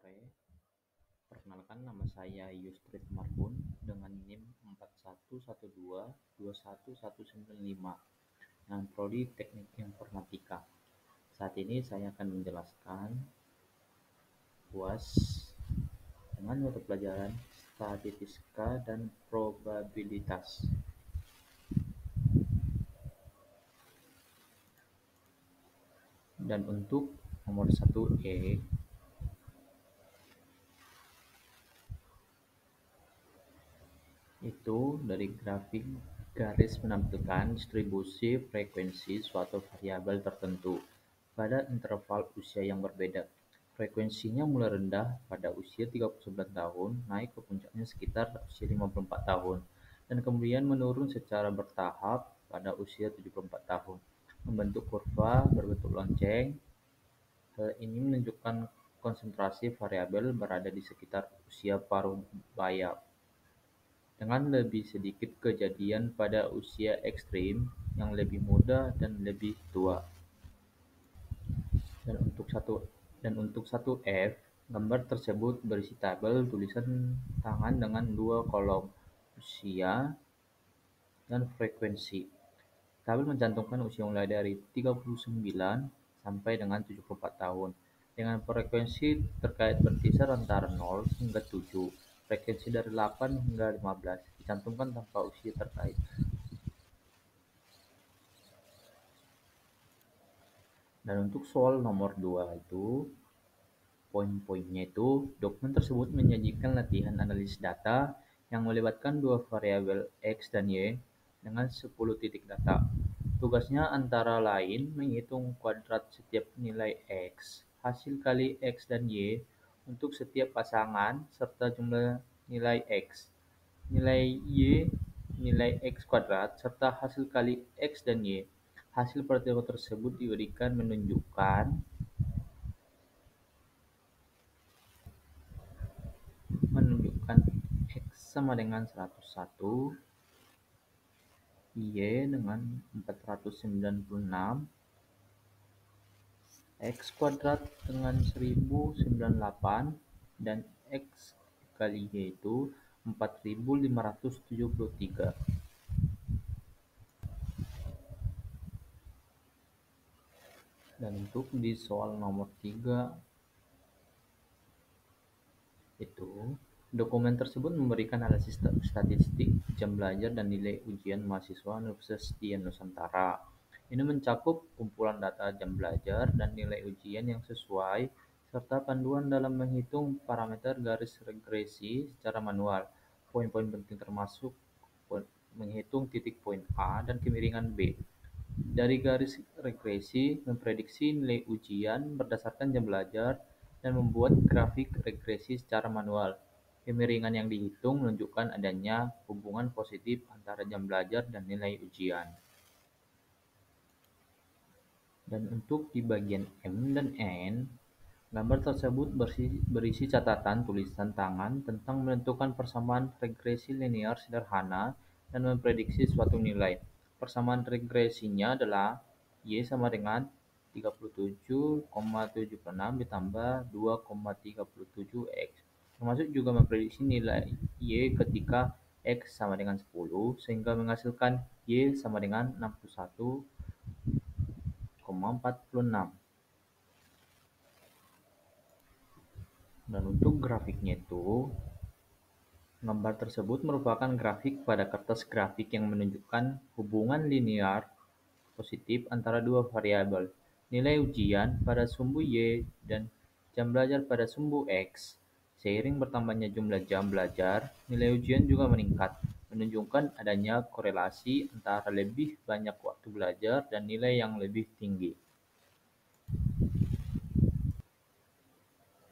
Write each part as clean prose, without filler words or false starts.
sore. Perkenalkan, nama saya Yustrit Marbun dengan NIM 4112219195 dengan prodi Teknik Informatika. Saat ini saya akan menjelaskan UAS dengan mata pelajaran statistika dan probabilitas. Dan untuk nomor 1E itu dari grafik garis menampilkan distribusi frekuensi suatu variabel tertentu pada interval usia yang berbeda. Frekuensinya mulai rendah pada usia 39 tahun, naik ke puncaknya sekitar usia 54 tahun, dan kemudian menurun secara bertahap pada usia 74 tahun, membentuk kurva berbentuk lonceng. Hal ini menunjukkan konsentrasi variabel berada di sekitar usia paruh baya, dengan lebih sedikit kejadian pada usia ekstrim yang lebih muda dan lebih tua. Dan untuk satu F, gambar tersebut berisi tabel tulisan tangan dengan 2 kolom, usia dan frekuensi. Tabel mencantumkan usia mulai dari 39 sampai dengan 74 tahun, dengan frekuensi terkait berkisar antara 0 hingga 7. Frekuensi dari 8 hingga 15 dicantumkan tanpa usia terkait. Dan untuk soal nomor 2 itu, poin-poinnya itu, dokumen tersebut menyajikan latihan analisis data yang melibatkan dua variabel X dan Y dengan 10 titik data. Tugasnya antara lain menghitung kuadrat setiap nilai X, hasil kali X dan Y untuk setiap pasangan, serta jumlah nilai X, nilai Y, nilai X kuadrat, serta hasil kali X dan Y. Hasil pertemuan tersebut diberikan menunjukkan X sama dengan 101, Y dengan 496, X kuadrat dengan 1098, dan X kali Y itu 4573. Dan untuk di soal nomor 3 itu, dokumen tersebut memberikan analisis statistik jam belajar dan nilai ujian mahasiswa Universitas di Nusantara. Ini mencakup kumpulan data jam belajar dan nilai ujian yang sesuai, serta panduan dalam menghitung parameter garis regresi secara manual. Poin-poin penting termasuk menghitung titik poin A dan kemiringan B. Dari garis regresi, memprediksi nilai ujian berdasarkan jam belajar, dan membuat grafik regresi secara manual. Kemiringan yang dihitung menunjukkan adanya hubungan positif antara jam belajar dan nilai ujian. Dan untuk di bagian M dan N, gambar tersebut berisi catatan tulisan tangan tentang menentukan persamaan regresi linear sederhana dan memprediksi suatu nilai. Persamaan regresinya adalah Y sama dengan 37,76 ditambah 2,37 X. Termasuk juga memprediksi nilai Y ketika X sama dengan 10, sehingga menghasilkan Y sama dengan 61,46. Dan untuk grafiknya itu, gambar tersebut merupakan grafik pada kertas grafik yang menunjukkan hubungan linear positif antara dua variabel, nilai ujian pada sumbu Y dan jam belajar pada sumbu X. Seiring bertambahnya jumlah jam belajar, nilai ujian juga meningkat, menunjukkan adanya korelasi antara lebih banyak waktu belajar dan nilai yang lebih tinggi.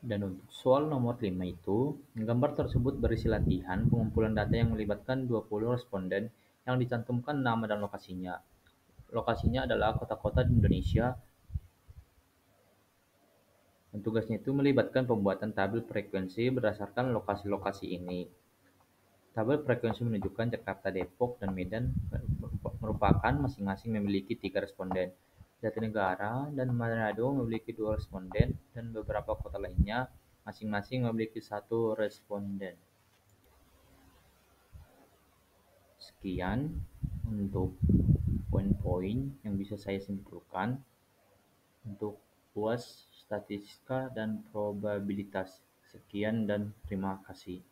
Dan untuk soal nomor 5 itu, gambar tersebut berisi latihan pengumpulan data yang melibatkan 20 responden yang dicantumkan nama dan lokasinya. Lokasinya adalah kota-kota di Indonesia. Dan tugasnya itu melibatkan pembuatan tabel frekuensi berdasarkan lokasi-lokasi ini. Tabel frekuensi menunjukkan Jakarta, Depok, dan Medan merupakan masing-masing memiliki 3 responden. Jatinegara dan Manado memiliki 2 responden, dan beberapa kota lainnya Masing-masing memiliki satu responden. Sekian untuk poin-poin yang bisa saya simpulkan untuk UAS Statistika dan Probabilitas. Sekian dan terima kasih.